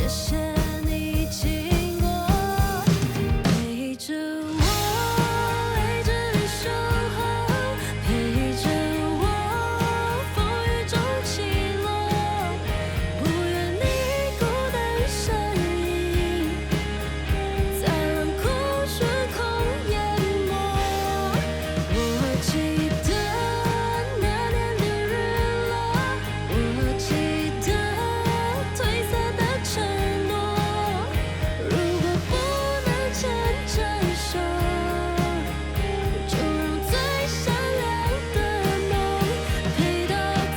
谢谢你经过，陪着我，陪着你守候，陪着我，风雨中起落，不愿你孤单身影，在冷酷时空淹没。我记得那年的日落，我记得褪色的承诺。如果不能牵着手，就让最善良的梦陪到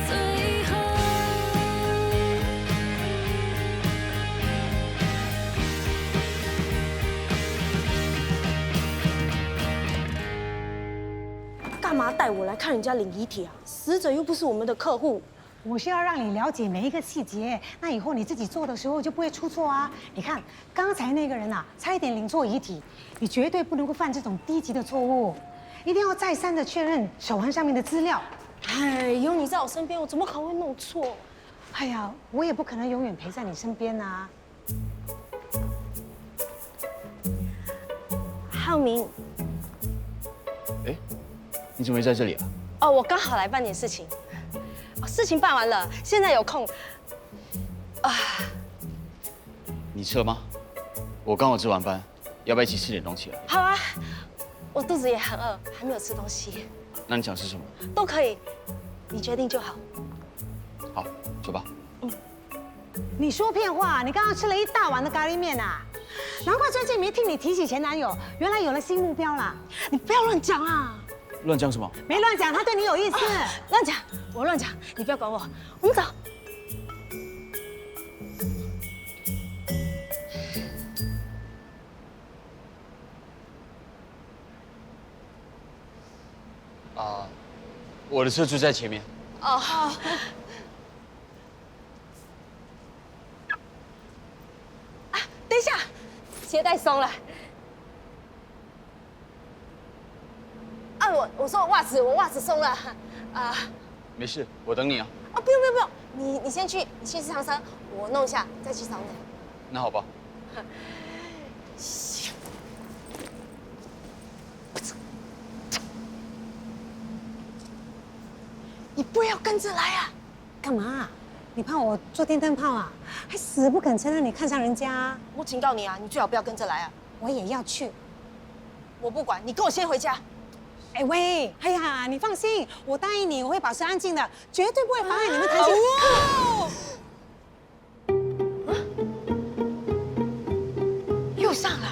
最后。干嘛带我来看人家领遗体啊？死者又不是我们的客户。我是要让你了解每一个细节，那以后你自己做的时候就不会出错啊。你看刚才那个人啊，差一点领错遗体，你绝对不能够犯这种低级的错误，一定要再三的确认手环上面的资料。哎，有你在我身边，我怎么可能会弄错？哎呀，我也不可能永远陪在你身边啊。浩明，哎，你怎么会在这里啊？哦，我刚好来办点事情。哦，事情办完了，现在有空。你吃了吗？我刚好值晚班，要不要一起吃点东西啊？好啊，我肚子也很饿，还没有吃东西，那你想吃什么？都可以，你决定就好。好，走吧。你说骗话，你刚刚吃了一大碗的咖喱面啊，难怪最近没听你提起前男友，原来有了新目标啦。你不要乱讲啊！乱讲什么？没乱讲，他对你有意思。乱讲，我乱讲，你不要管我。我们走。我的车就在前面。哦，好。啊，等一下，鞋带松了。啊，我说袜子，我袜子松了。啊，没事，我等你啊。哦，不用不用不用，你先去上车，我弄一下再去找你。那好吧。你不要跟着来啊！干嘛？你怕我做电灯泡啊？还死不肯承认你看上人家。我警告你啊，你最好不要跟着来啊！我也要去。我不管，你跟我先回家。哎喂，哎呀，你放心，我答应你，我会保持安静的，绝对不会妨碍你们谈心。又上了，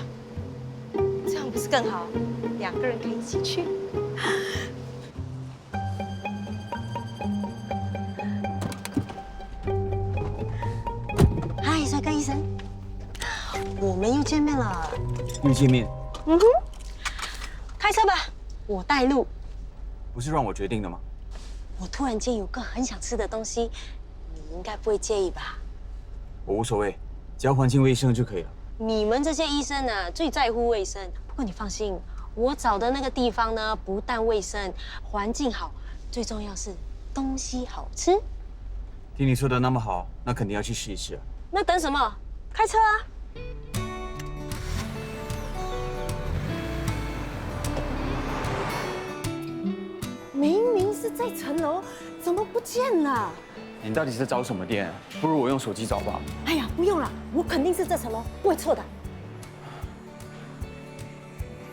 这样不是更好？两个人可以一起去。嗨，帅哥医生，我们又见面了。又见面，嗯哼，开车吧，我带路。不是让我决定的吗？我突然间有个很想吃的东西，你应该不会介意吧？我无所谓，只要环境卫生就可以了。你们这些医生呢，最在乎卫生。不过你放心，我找的那个地方呢，不但卫生，环境好，最重要是东西好吃。听你说的那么好，那肯定要去试一试啊。那等什么？开车啊！明明是这层楼，怎么不见了？你到底是找什么店？不如我用手机找吧。哎呀，不用了，我肯定是这层楼，不会错的。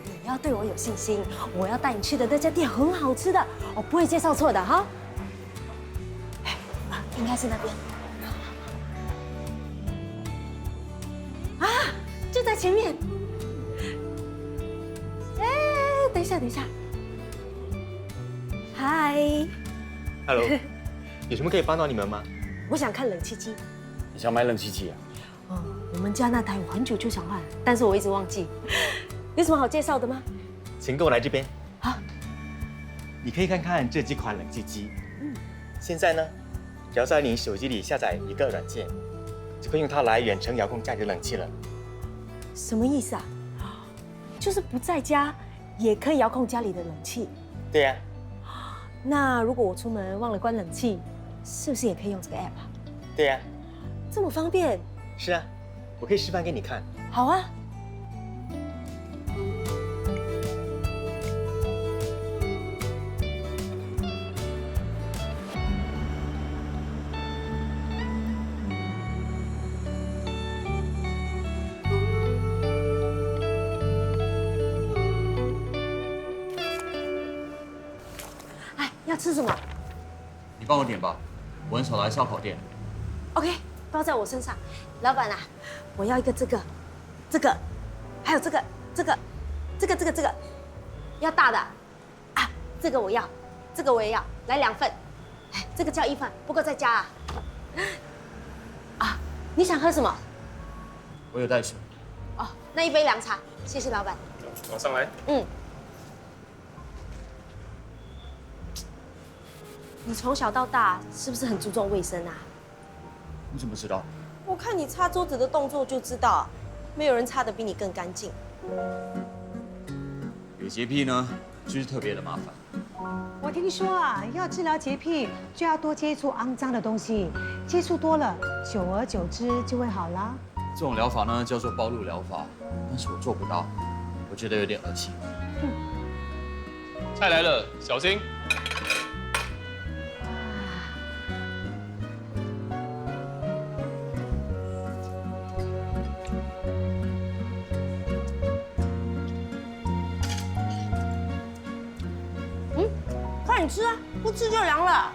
你要对我有信心，我要带你去的那家店很好吃的，我不会介绍错的哈。哎，应该是那边。啊，就在前面。哎，等一下，等一下。嗨， Hello， 有什么可以帮到你们吗？我想看冷气机。你想买冷气机啊？我们家那台我很久就想换，但是我一直忘记。有什么好介绍的吗？请跟我来这边。好，你可以看看这几款冷气机。现在呢，只要在你手机里下载一个软件，就可以用它来远程遥控家里的冷气了。什么意思啊？就是不在家也可以遥控家里的冷气。对呀，那如果我出门忘了关冷气，是不是也可以用这个 app 啊？对呀，这么方便？是啊，我可以示范给你看。好啊。哎，要吃什么你帮我点吧，我很少来烧烤店。 ？OK， 包在我身上。老板啊，我要一个这个，还有这个，要大的啊，这个我要，这个我也要，来2份。哎，这个叫1份，不够再加啊。啊，你想喝什么？我有带水。哦，那1杯凉茶，谢谢老板。往上来。嗯。你从小到大是不是很注重卫生啊？你怎么知道？我看你擦桌子的动作就知道，没有人擦得比你更干净。有洁癖呢，就是特别的麻烦。我听说啊，要治疗洁癖就要多接触肮脏的东西，接触多了，久而久之就会好啦。这种疗法呢叫做暴露疗法，但是我做不到，我觉得有点恶心。菜来了，小心！快点吃啊，不吃就凉了。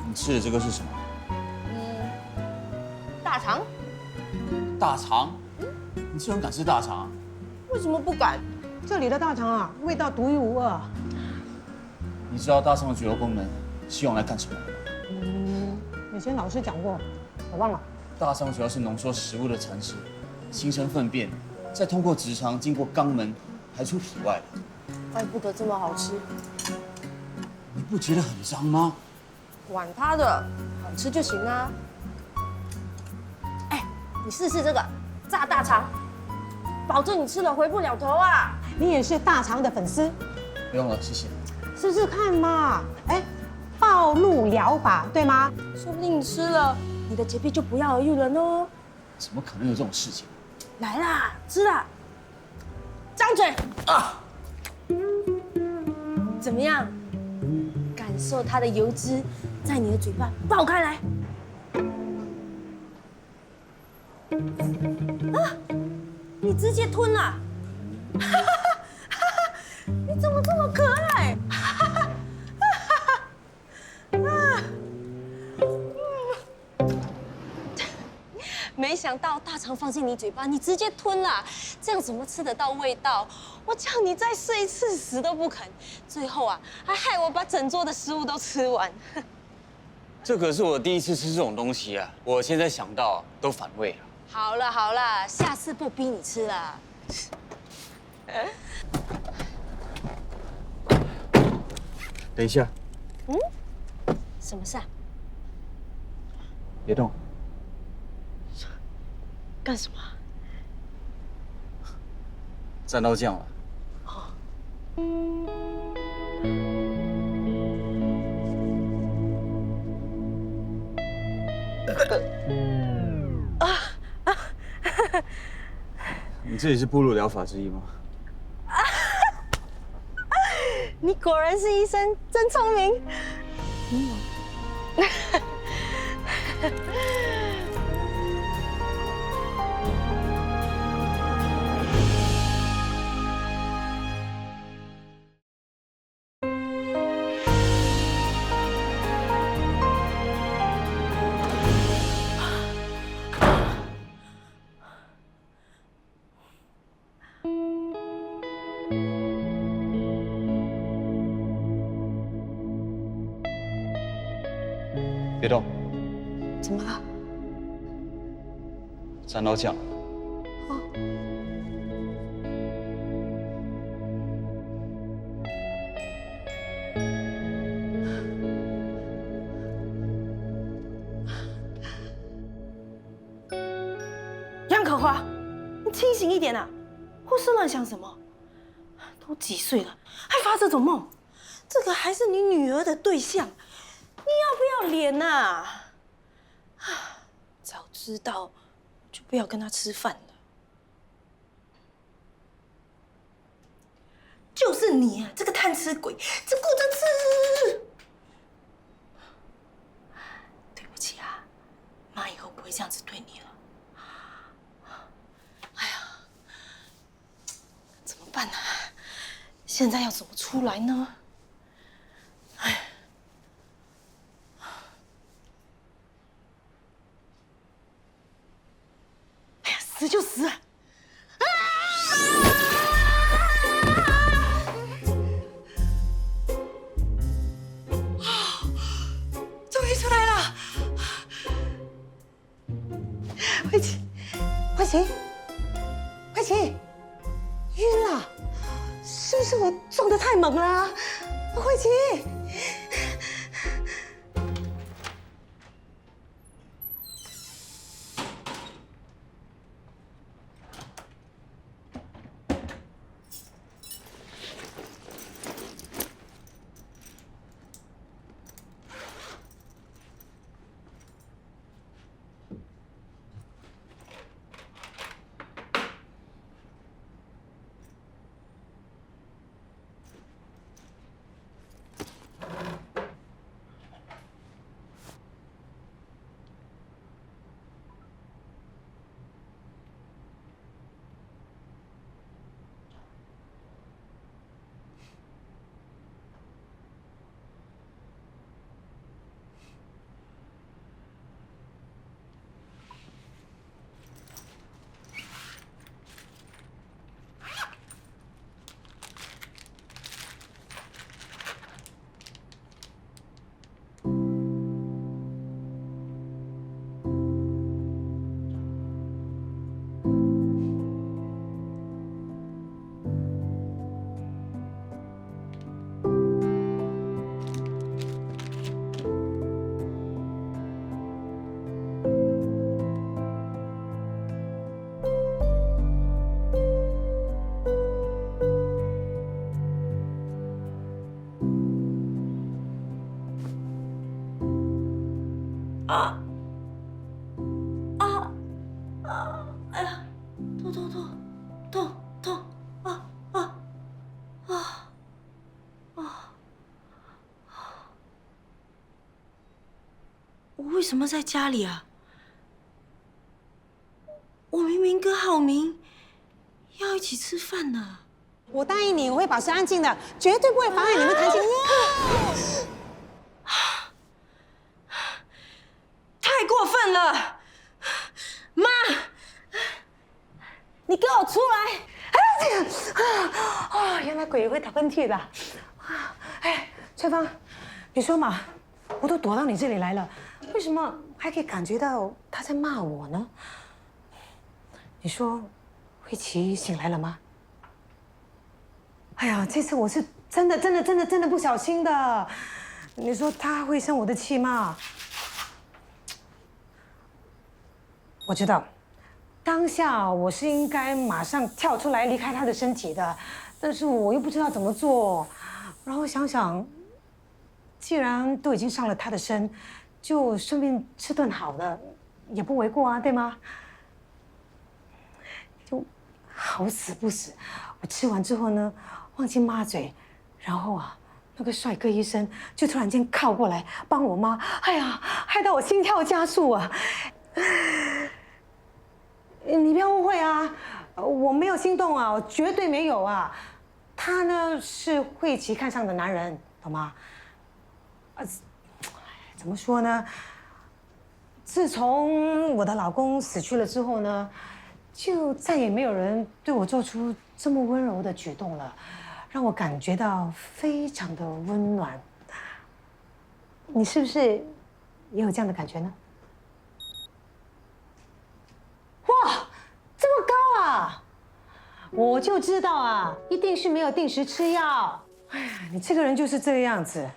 你吃的这个是什么？大肠？大肠？你居然敢吃大肠啊？为什么不敢？这里的大肠啊，味道独一无二。你知道大肠的主要功能是用来干什么的吗？以前老师讲过，我忘了。大肠主要是浓缩食物的残汁，形成粪便，再通过直肠经过肛门排出体外的。怪不得这么好吃。你不觉得很脏吗？管他的，好吃就行啊。哎，你试试这个炸大肠，保证你吃了回不了头啊！你也是大肠的粉丝，不用了，谢谢。试试看嘛。哎，暴露疗法对吗？说不定你吃了，你的洁癖就不药而愈了呢。怎么可能有这种事情？来啦，吃啦！张嘴啊！怎么样？感受它的油脂在你的嘴巴爆开来。啊！你直接吞了！你怎么这么可爱？没想到大肠放进你嘴巴，你直接吞了，这样怎么吃得到味道？我叫你再试一次，死都不肯。最后啊，还害我把整桌的食物都吃完。这可是我第一次吃这种东西啊！我现在想到都反胃了。好了好了，下次不逼你吃了。等一下，什么事啊？别动。干什么？沾到酱了。你这也是暴露疗法之一吗？你果然是医生，真聪明。别动，怎么了？沾到酱了。杨可花，你清醒一点啊！胡思乱想什么？都几岁了，还发这种梦？这个还是你女儿的对象，你要不要脸呐？啊，早知道就不要跟他吃饭了。就是你啊，这个贪吃鬼，只顾着吃。对不起啊，妈以后不会这样子对你了。哎呀，怎么办呢？现在要怎么出来呢？哎呀，死就死啊！终于出来了！慧琪，慧琪，慧琪，晕了，是不是我撞得太猛了啊？慧琪。哎呀，痛我为什么在家里啊？我明明跟浩明要一起吃饭呢。我答应你，我会保持安静的，绝对不会妨碍你们谈心。太过分了，妈！你给我出来！原来鬼会打喷嚏的。哎，翠芳，你说嘛，我都躲到你这里来了，为什么还可以感觉到他在骂我呢？你说，慧琪醒来了吗？哎呀，这次我是真的不小心的。你说他会生我的气吗？我知道，当下我是应该马上跳出来离开他的身体的，但是我又不知道怎么做。然后想想，既然都已经上了他的身，就顺便吃顿好的，也不为过啊，对吗？就好死不死，我吃完之后呢，忘记抹嘴，然后啊，那个帅哥医生就突然间靠过来帮我抹，哎呀，害到我心跳加速啊！你不要误会啊，我没有心动啊，我绝对没有啊。他呢是慧琪看上的男人，懂吗？怎么说呢？自从我的老公死去了之后呢，就再也没有人对我做出这么温柔的举动了，让我感觉到非常的温暖。你是不是也有这样的感觉呢？哇，这么高啊！我就知道啊，一定是没有定时吃药。哎呀，你这个人就是这个样子，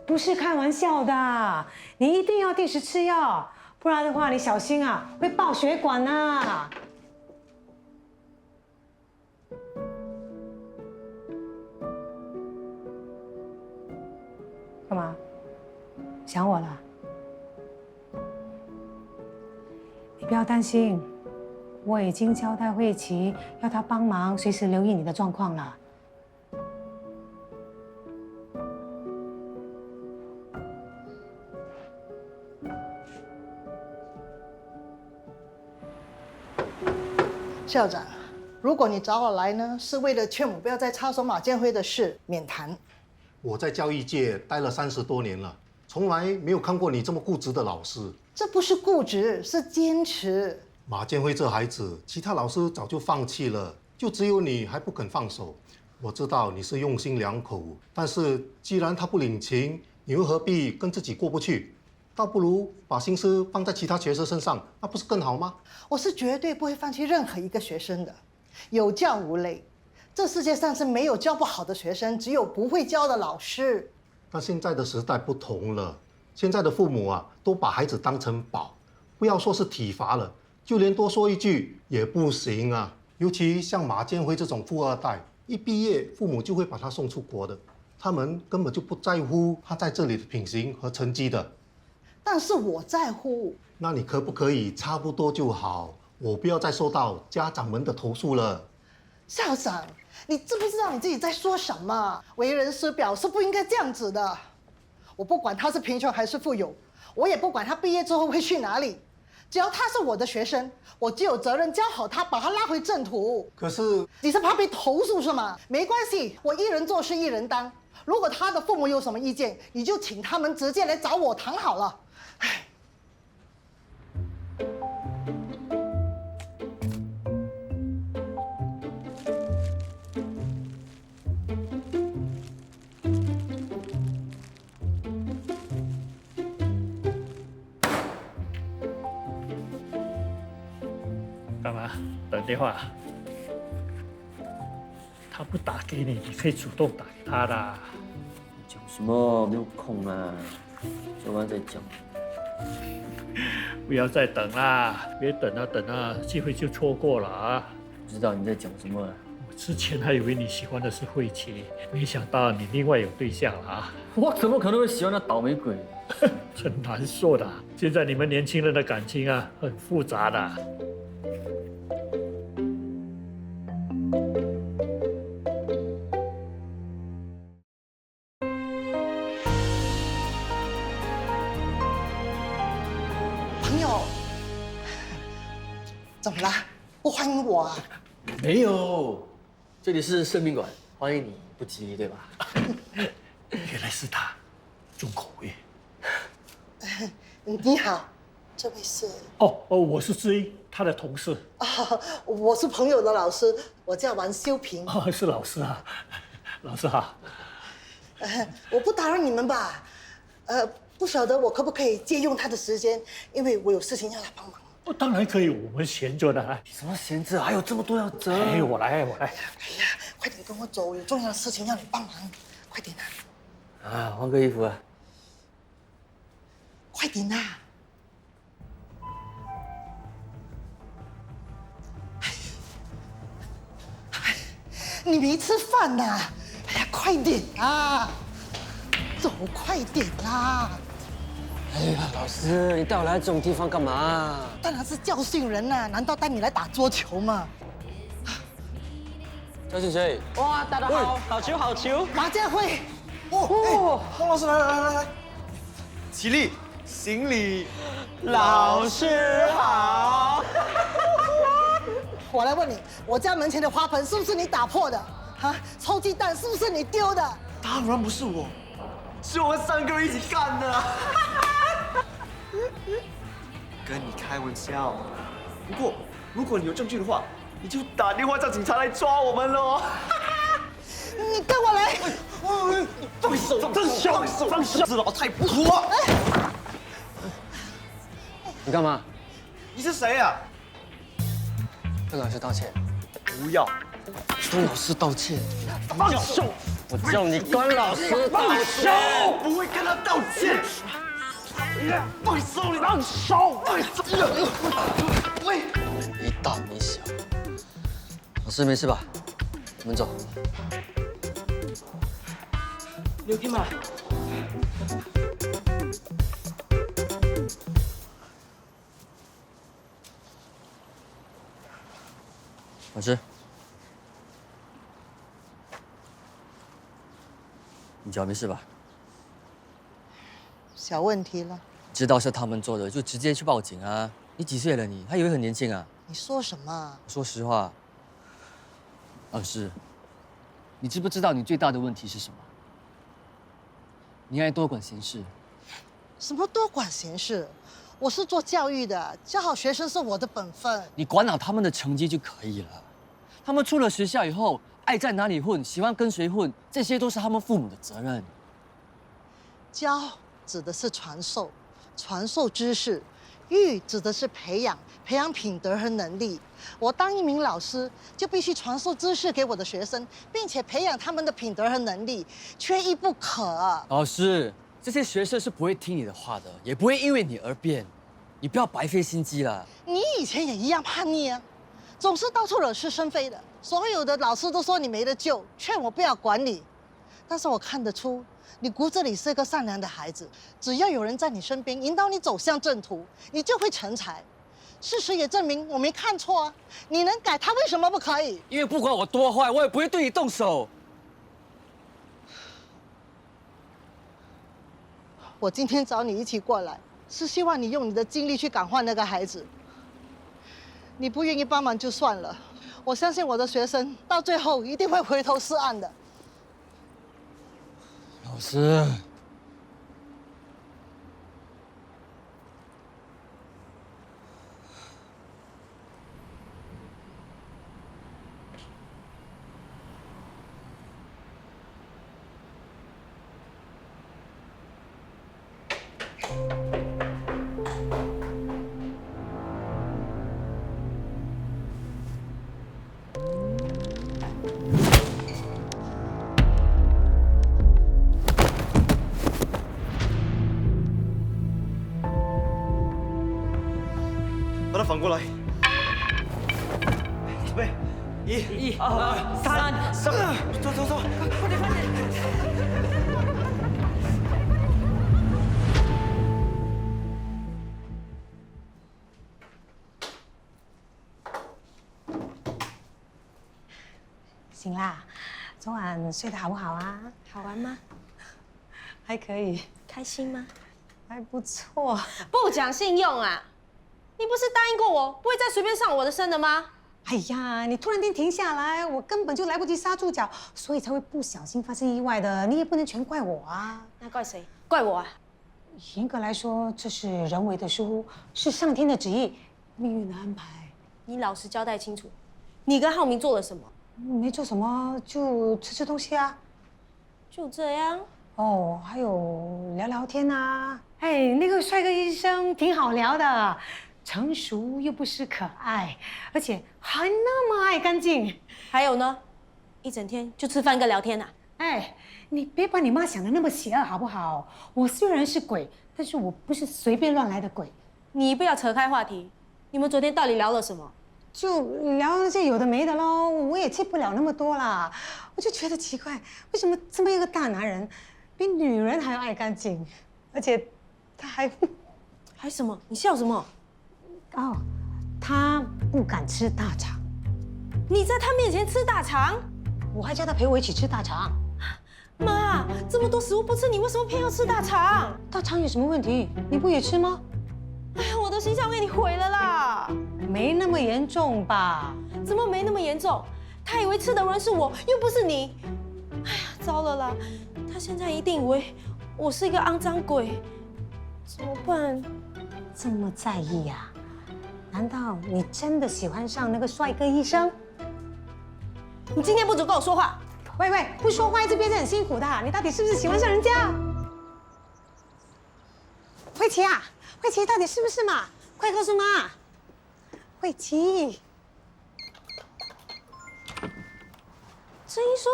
不是开玩笑的。你一定要定时吃药，不然的话，你小心啊，会爆血管啊。干嘛？想我了？不要担心，我已经交代慧琪，要她帮忙，随时留意你的状况了。校长，如果你找我来呢，是为了劝我不要再插手马建辉的事，免谈。我在教育界待了30多年了，从来没有看过你这么固执的老师。这不是固执，是坚持。马建辉这孩子，其他老师早就放弃了，就只有你还不肯放手。我知道你是用心良苦，但是既然他不领情，你又何必跟自己过不去？倒不如把心思放在其他学生身上，那不是更好吗？我是绝对不会放弃任何一个学生的，有教无类。这世界上是没有教不好的学生，只有不会教的老师。但现在的时代不同了，现在的父母啊，都把孩子当成宝，不要说是体罚了，就连多说一句也不行啊。尤其像马建辉这种富二代，一毕业父母就会把他送出国的，他们根本就不在乎他在这里的品行和成绩的。但是我在乎。那你可不可以差不多就好？我不要再受到家长们的投诉了。校长，你知不知道你自己在说什么？为人师表是不应该这样子的。我不管他是贫穷还是富有，我也不管他毕业之后会去哪里，只要他是我的学生，我就有责任教好他，把他拉回正途。可是你是怕被投诉是吗？没关系，我一人做事一人当。如果他的父母有什么意见，你就请他们直接来找我谈好了。唉。干嘛？等电话？他不打给你，你可以主动打给他的。讲什么？没有空啊，做完再讲。不要再等啦，别等啊等啊，机会就错过了啊！不知道你在讲什么啊？我之前还以为你喜欢的是慧琪，没想到你另外有对象了啊！我怎么可能会喜欢那倒霉鬼？很难说的。现在你们年轻人的感情啊，很复杂的。朋友，怎么了？不欢迎我啊？没有，这里是生命馆，欢迎你，不吉利对吧？原来是他，重口味。你好，这位是？哦，我是志英，他的同事。啊，我是朋友的老师，我叫王修平。哦，是老师啊，老师好。我不打扰你们吧？不晓得我可不可以借用他的时间，因为我有事情要他帮忙。哦，当然可以，我们闲着的。什么闲着？还有这么多要折。哎，我来。哎呀，快点跟我走，有重要的事情要你帮忙，快点啊！啊，换个衣服啊。快点啊！你没吃饭呐？哎呀，快点啊！走，快点啦！哎呀，老师，你带我来这种地方干嘛？当然是教训人呐、难道带你来打桌球吗？这是谁？哇，打得好，好球好球！马建辉，哦，汪老师来，起立，行礼，老师好。我来问你，我家门前的花盆是不是你打破的？啊，臭鸡蛋是不是你丢的？当然不是我，是我们3个人一起干的。跟你开玩笑。不过，如果你有证据的话，你就打电话叫警察来抓我们喽。你跟我来！放手！放手！这老太不妥。你干嘛？你是谁啊？跟老师道歉。不要！跟老师道歉。放手！我叫你跟老师道歉。不会跟他道歉。放手！你放手！喂！一大没小。老师没事吧？我们走。刘天马，老师，你脚没事吧？小问题了。知道是他们做的，就直接去报警啊！你几岁了你？还以为很年轻啊？你说什么？说实话，老师，你知不知道你最大的问题是什么？你爱多管闲事。什么多管闲事？我是做教育的，教好学生是我的本分。你管好他们的成绩就可以了。他们出了学校以后，爱在哪里混，喜欢跟谁混，这些都是他们父母的责任。教指的是传授，传授知识；育指的是培养，培养品德和能力。我当一名老师，就必须传授知识给我的学生，并且培养他们的品德和能力，缺一不可。老师，这些学生是不会听你的话的，也不会因为你而变。你不要白费心机了。你以前也一样叛逆啊，总是到处惹是生非的。所有的老师都说你没得救，劝我不要管你。但是我看得出，你骨子里是个善良的孩子。只要有人在你身边引导你走向正途，你就会成才。事实也证明我没看错啊。你能改，他为什么不可以？因为不管我多坏，我也不会对你动手。我今天找你一起过来，是希望你用你的精力去感化那个孩子。你不愿意帮忙就算了，我相信我的学生到最后一定会回头是岸的。老师，把它反过来。准备，1、2、3，走，快点！醒啦，昨晚睡得好不好啊？好玩吗？还可以，开心吗？还不错。不讲信用啊！你不是答应过我不会再随便上我的身的吗？哎呀，你突然间停下来，我根本就来不及刹住脚，所以才会不小心发生意外的。你也不能全怪我啊。那怪谁？怪我啊！严格来说，这是人为的疏忽，是上天的旨意，命运的安排。你老实交代清楚，你跟浩明做了什么？没做什么，就吃东西啊。就这样？哦，还有聊聊天啊。哎，那个帅哥医生挺好聊的。成熟又不失可爱，而且还那么爱干净。还有呢，一整天就吃饭跟聊天呐。哎，你别把你妈想的那么邪恶好不好？我虽然是鬼，但是我不是随便乱来的鬼。你不要扯开话题，你们昨天到底聊了什么？就聊那些有的没的喽，我也记不了那么多啦。我就觉得奇怪，为什么这么一个大男人，比女人还要爱干净，而且他还什么？你笑什么？哦，他不敢吃大肠。你在他面前吃大肠？我还叫他陪我一起吃大肠。妈，这么多食物不吃，你为什么偏要吃大肠？大肠有什么问题？你不也吃吗？哎呀，我的形象被你毁了啦！没那么严重吧？怎么没那么严重？他以为吃的人是我，又不是你。哎呀，糟了啦！他现在一定以为我是一个肮脏鬼，怎么办？这么在意呀？难道你真的喜欢上那个帅哥医生？你今天不准跟我说话！喂，不说话一直憋着很辛苦的。你到底是不是喜欢上人家？慧琪啊，慧琪到底是不是嘛？快告诉妈！慧琪，郑医叔，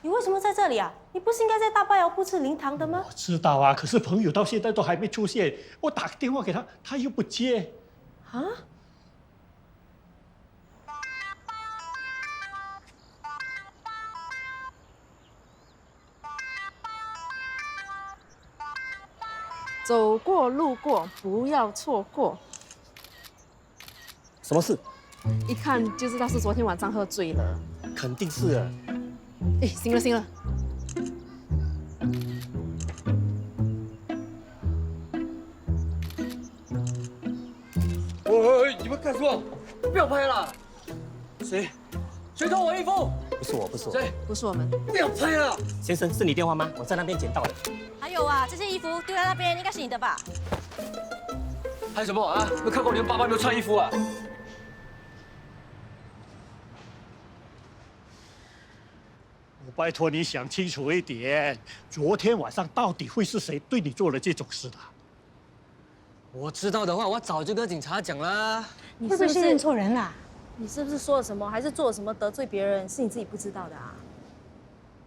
你为什么在这里啊？你不是应该在大巴窑铺吃灵堂的吗？我知道啊，可是朋友到现在都还没出现，我打个电话给他，他又不接。啊？走过路过，不要错过。什么事？一看就知道是昨天晚上喝醉了。肯定是的。哎，行了行了，喂，你们干什么？不要拍了！谁偷我衣服？不是我，不是我。谁？不是我们。不要拍了！先生，是你电话吗？我在那边捡到的。还有啊，这件衣服丢在那边，应该是你的吧？拍什么啊？没看过你们爸爸有没有穿衣服啊？我拜托你想清楚一点，昨天晚上到底会是谁对你做了这种事的？我知道的话，我早就跟警察讲啦。会不会是认错人了？你是不是说了什么，还是做了什么得罪别人，是你自己不知道的啊？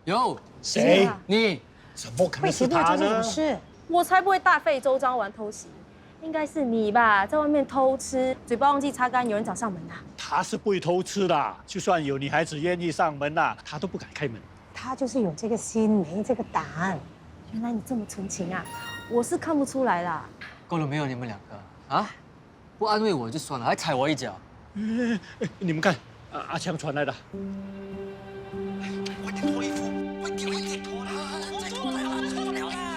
有谁？你怎么可能会是他谁不会做这种呢？事？我才不会大费周章玩偷袭，应该是你吧，在外面偷吃，嘴巴忘记擦干，有人找上门啊。他是不会偷吃的，就算有女孩子愿意上门呐，他都不敢开门。他就是有这个心，没这个胆。原来你这么纯情啊，我是看不出来啦。够了没有？你们两个啊？不安慰我就算了，还踩我一脚。你们看，阿强传来的。快点脱衣服！快点脱啦！再脱了，脱不了啦！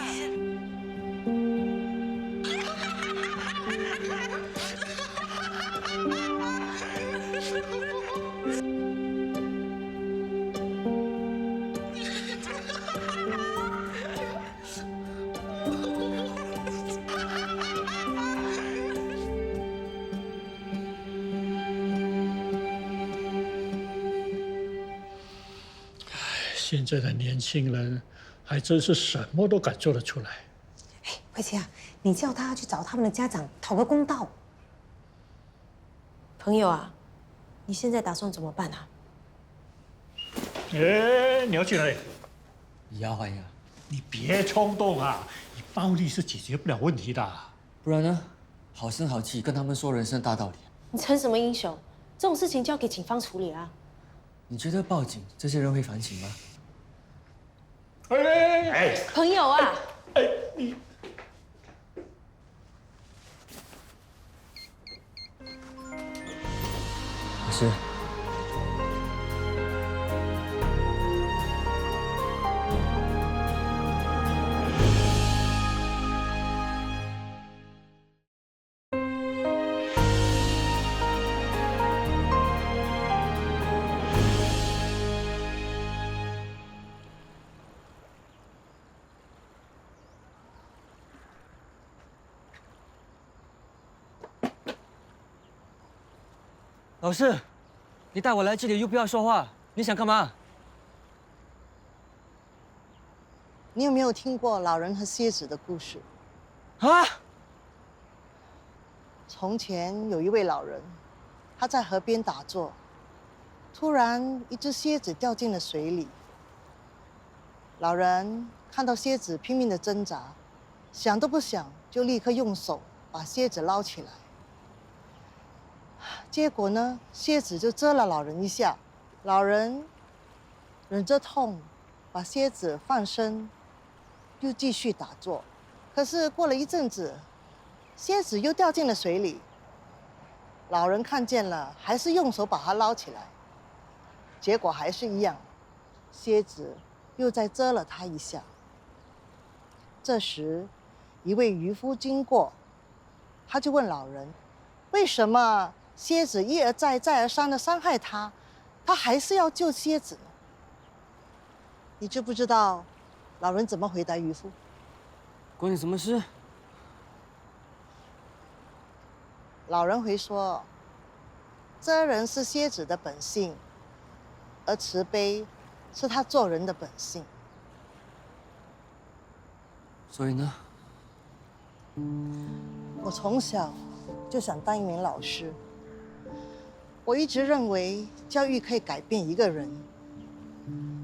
现在的年轻人还真是什么都敢做得出来。哎，慧琪啊，你叫他去找他们的家长讨个公道。朋友啊，你现在打算怎么办啊？哎，你要去哪里？呀哎呀，你别冲动啊！你暴力是解决不了问题的。不然呢？好声好气跟他们说人生大道理。你成什么英雄？这种事情交给警方处理啊。你觉得报警这些人会反省吗？哎，朋友啊，哎，你老师，老师，你带我来这里又不要说话，你想干嘛？你有没有听过老人和蝎子的故事？啊？从前有一位老人，他在河边打坐，突然一只蝎子掉进了水里。老人看到蝎子拼命的挣扎，想都不想就立刻用手把蝎子捞起来。结果呢，蝎子就蛰了老人一下，老人忍着痛把蝎子放生，又继续打坐。可是过了一阵子，蝎子又掉进了水里，老人看见了，还是用手把它捞起来，结果还是一样，蝎子又再蛰了他一下。这时，一位渔夫经过，他就问老人，为什么蝎子一而再再而三的伤害他，他还是要救蝎子呢？你知不知道老人怎么回答渔夫？关你什么事？老人回说，蜇人是蝎子的本性，而慈悲是他做人的本性。所以呢？我从小就想当一名老师。我一直认为教育可以改变一个人。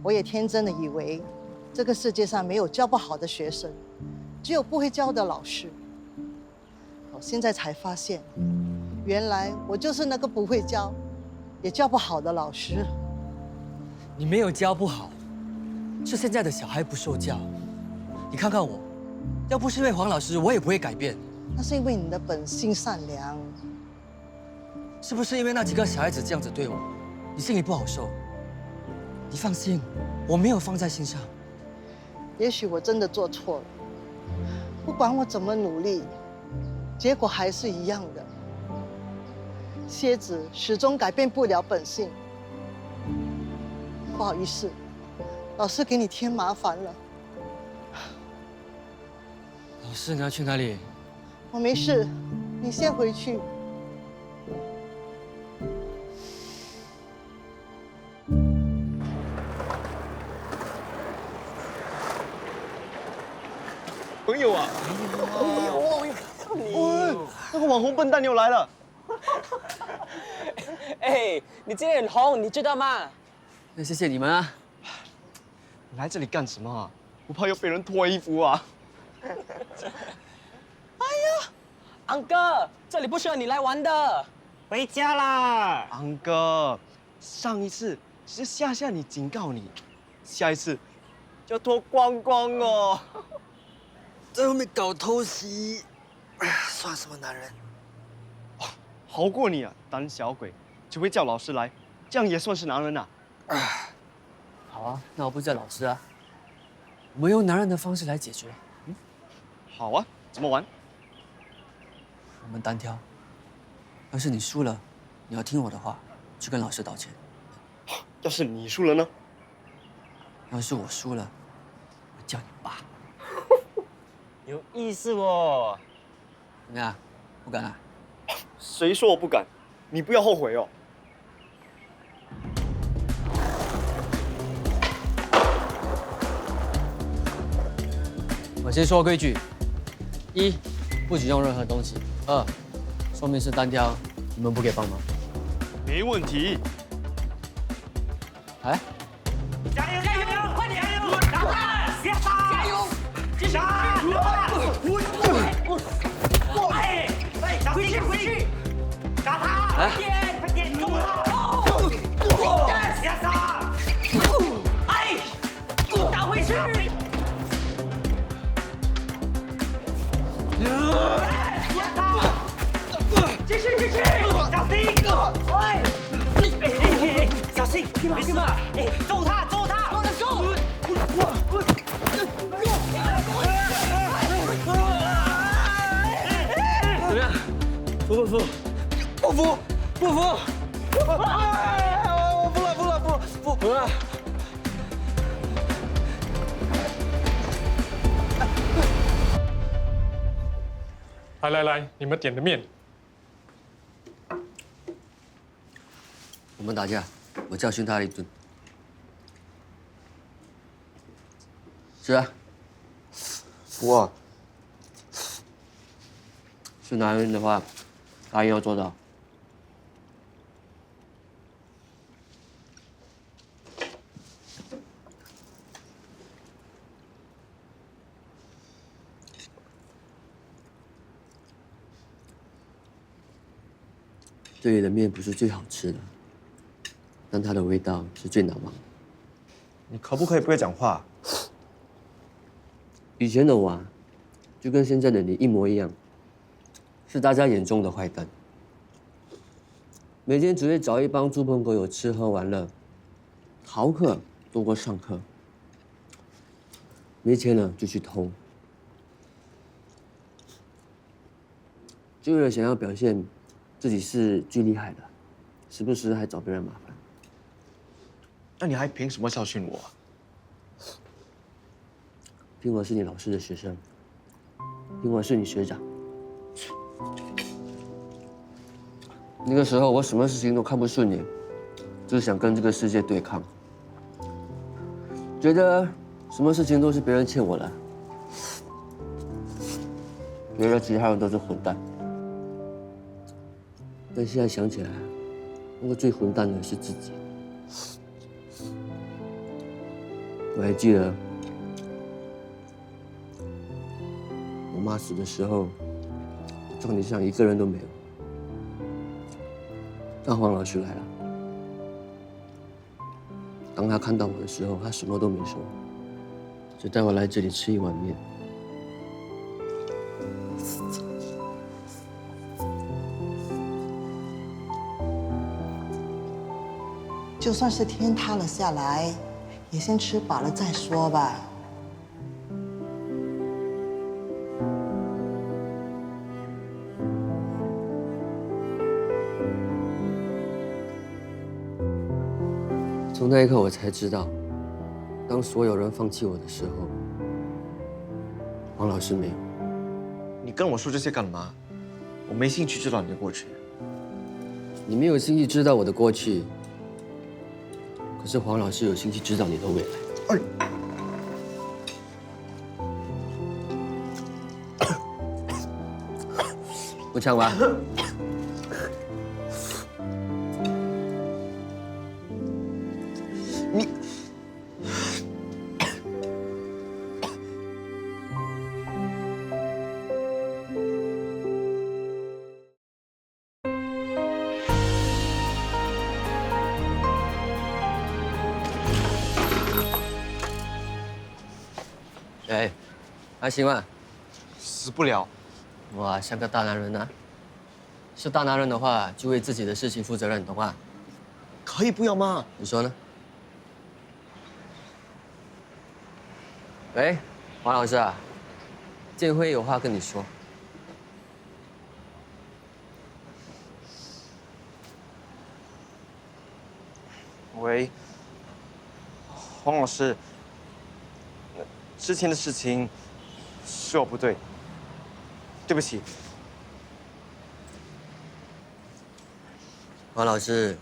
我也天真的以为，这个世界上没有教不好的学生，只有不会教的老师。我现在才发现，原来我就是那个不会教，也教不好的老师。你没有教不好，是现在的小孩不受教。你看看我，要不是因为黄老师，我也不会改变。那是因为你的本性善良。是不是因为那几个小孩子这样子对我，你心里不好受？你放心，我没有放在心上。也许我真的做错了，不管我怎么努力，结果还是一样的。蝎子始终改变不了本性。不好意思，老师给你添麻烦了。老师，你要去哪里？我没事，你先回去。朋友啊！你那个网红笨蛋又来了。哎，你今天很红，你知道吗？那谢谢你们啊。你来这里干什么啊？不怕又被人脱衣服啊？昂哥，这里不适合你来玩的，回家啦。昂哥，上一次只是吓吓你，警告你，下一次就脱光光哦。在后面搞偷袭，算什么男人？好过你啊，胆小鬼，只会叫老师来，这样也算是男人啊。好啊，那我不叫老师啊，我们用男人的方式来解决。好啊，怎么玩？我们单挑。要是你输了，你要听我的话，去跟老师道歉。要是你输了呢？要是我输了，我叫你爸。有意思哦。怎么样？不敢啊？谁说我不敢？你不要后悔哦。我先说规矩：一，不许用任何东西；二，说明是单挑，你们不可以帮忙。没问题。哎，加油加油，快点加油！加油！继续！哎，回去回去！打他！快点快点，攻他！下杀！哎，打回去！继续继续，小心！哎，小心，没事吧？哎，揍他揍他！揍！怎么样？服不服？不服！不服！我服了服了不服了！来，你们点的面。我们打架，我教训他了一顿。是啊。不啊。是男人的话，答应要做到。这里的面不是最好吃的，但它的味道是最难忘的。你可不可以不要讲话？以前的我啊，就跟现在的你一模一样，是大家眼中的坏蛋。每天只会找一帮猪朋狗友吃喝玩乐，逃课多过上课。没钱了就去偷，就为了想要表现自己是最厉害的，时不时还找别人麻烦。那你还凭什么教训我？凭我是你老师的学生，凭我是你学长。那个时候我什么事情都看不顺眼，就是想跟这个世界对抗，觉得什么事情都是别人欠我的，觉得其他人都是混蛋。但现在想起来，那个最混蛋的是自己。我还记得，我妈死的时候，葬礼上一个人都没有。但黄老师来了，当他看到我的时候，他什么都没说，只带我来这里吃一碗面。就算是天塌了下来，也先吃饱了再说吧。从那一刻，我才知道，当所有人放弃我的时候，黄老师没有。你跟我说这些干嘛？我没兴趣知道你的过去。你没有兴趣知道我的过去，可是黄老师有兴趣知道你的未来。不呛吧？你。哎，还行吧？死不了。哇，像个大男人啊！是大男人的话，就为自己的事情负责任，懂吗？可以不要吗？你说呢？喂，黄老师啊，建辉有话跟你说。喂，黄老师，之前的事情是我不对，对不起。黄老师，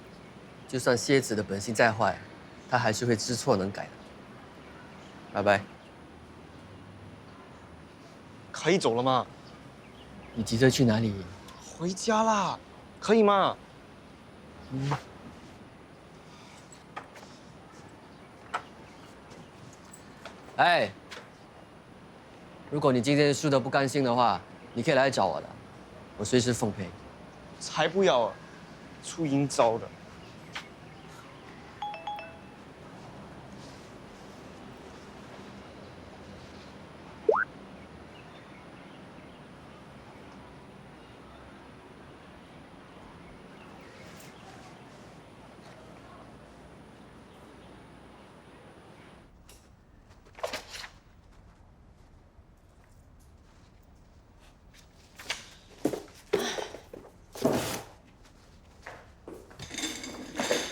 就算蝎子的本性再坏，他还是会知错能改的。拜拜。可以走了吗？你急着去哪里？回家啦，可以吗？哎，如果你今天输得不甘心的话，你可以来找我的，我随时奉陪。才不要啊！出阴招的。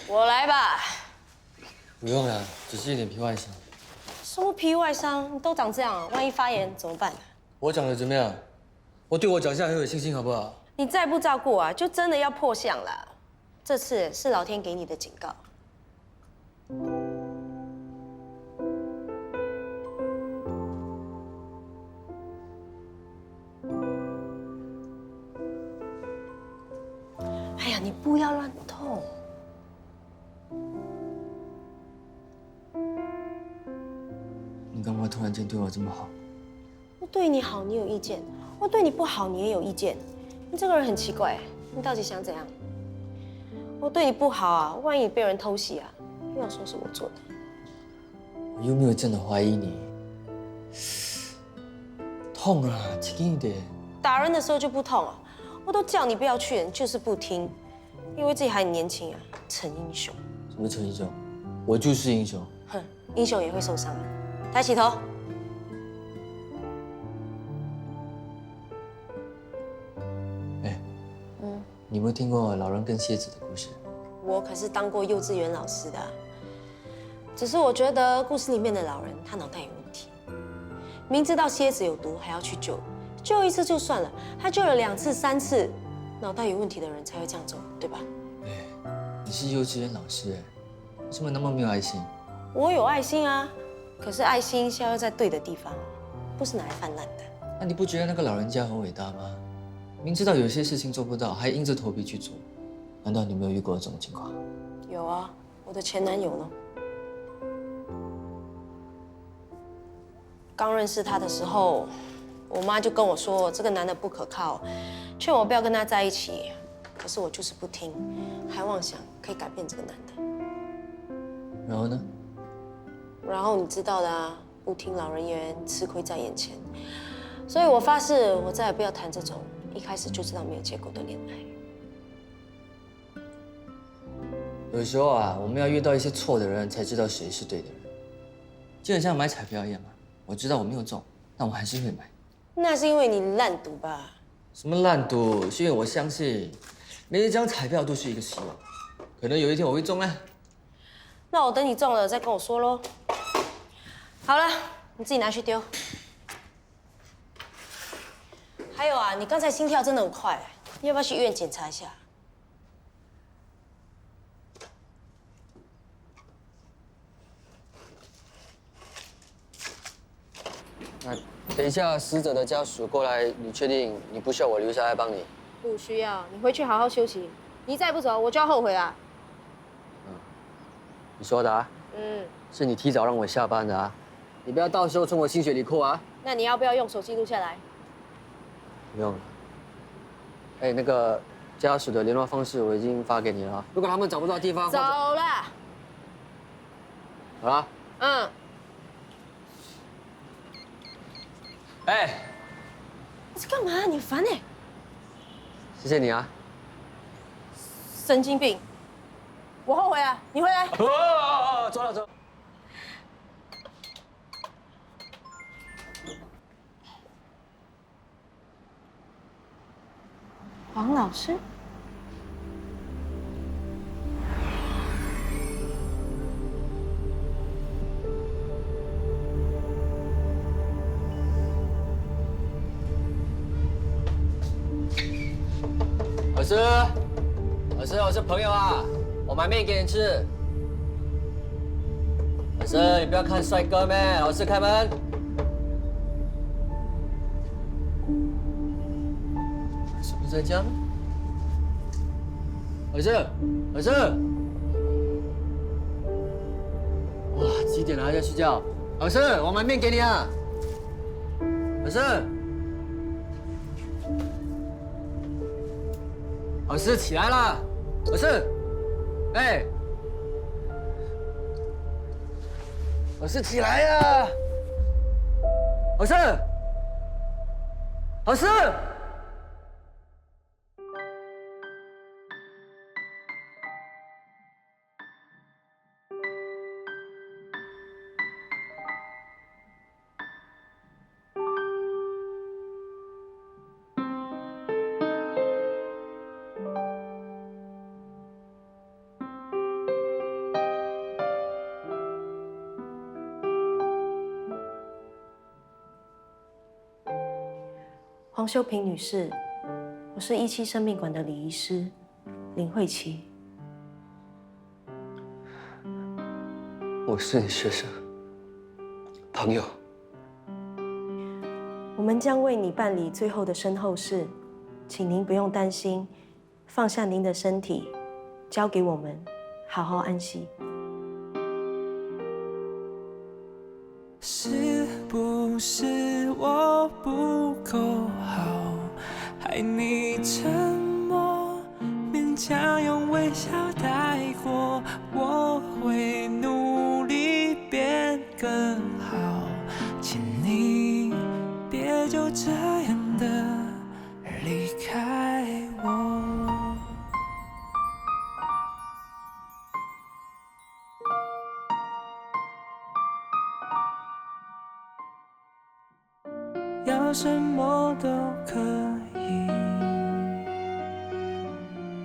我来吧。不用了，只是一点皮外伤。什么皮外伤？你都长这样，万一发炎怎么办？我长得怎么样？我对我长相很有信心，好不好？你再不照顾啊，就真的要破相了。这次是老天给你的警告。哎呀，你不要乱动。你干嘛突然间对我这么好？我对你好，你有意见；我对你不好，你也有意见。你这个人很奇怪，你到底想怎样？我对你不好啊，万一被人偷袭啊，又要说是我做的。我又没有真的怀疑你。痛啊，轻一点。打人的时候就不痛啊？我都叫你不要去，你就是不听，因为自己还很年轻啊，逞英雄。什么逞英雄？我就是英雄。哼，英雄也会受伤啊。抬起头。哎，你有没有听过老人跟蝎子的故事？我可是当过幼稚园老师的，只是我觉得故事里面的老人他脑袋有问题，明知道蝎子有毒还要去救，救一次就算了，他救了2次、3次，脑袋有问题的人才会这样做，对吧？哎，你是幼稚园老师哎，为什么那么没有爱心？我有爱心啊，可是爱心是要用在对的地方，不是拿来泛滥的。那你不觉得那个老人家很伟大吗？明知道有些事情做不到，还硬着头皮去做，难道你没有遇过这种情况？有啊，我的前男友呢？刚认识他的时候，我妈就跟我说这个男的不可靠，劝我不要跟他在一起。可是我就是不听，还妄想可以改变这个男的。然后呢？然后你知道的啊，不听老人言，吃亏在眼前。所以我发誓，我再也不要谈这种一开始就知道没有结果的恋爱。有时候啊，我们要遇到一些错的人，才知道谁是对的人。就很像买彩票一样嘛，我知道我没有中，但我还是会买。那是因为你烂赌吧？什么烂赌？是因为我相信，每一张彩票都是一个希望，可能有一天我会中呢。那我等你中了再跟我说喽。好了，你自己拿去丢。还有啊，你刚才心跳真的很快，你要不要去医院检查一下？等一下，死者的家属过来，你确定你不需要我留下来帮你？不需要，你回去好好休息。你再不走，我就要后悔啦。你说的啊？是你提早让我下班的啊，你不要到时候从我薪水里扣啊。那你要不要用手机录下来？不用了。哎，那个家属的联络方式我已经发给你了，如果他们找不到地方，走了。好了。哎，你在干嘛？你烦哎！谢谢你啊。神经病！我后悔啊，你回来。走了。王老师。老师朋友啊，我买面给你吃。老师，你不要看帅哥咩？老师开门。是不是在家吗？老师，哇，几点了还在睡觉？老师，我买面给你啊。老师起来啦！老师，哎，老师起来呀！老师，黄秀萍女士，我是17生命馆的李医师林慧琪。我是你学生朋友。我们将为你办理最后的身后事，请您不用担心，放下您的身体，交给我们，好好安息。是不是我不够好，害你沉默，勉强用微笑带过？我会努力变更好，请你别就这样的离开我。要什么都可以，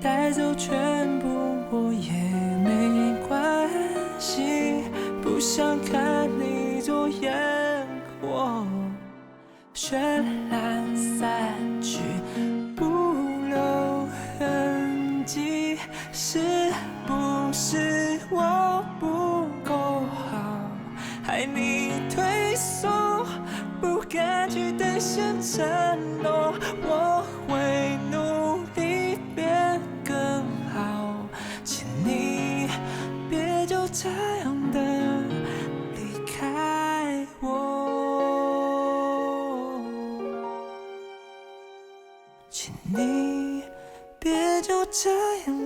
带走全部我也没关系，不想看你做烟火绚烂散去，不留痕迹。是不是我不够好，害你退缩，不敢去兑现承诺？我会努力变更好，请你别就这样的离开我，请你别就这样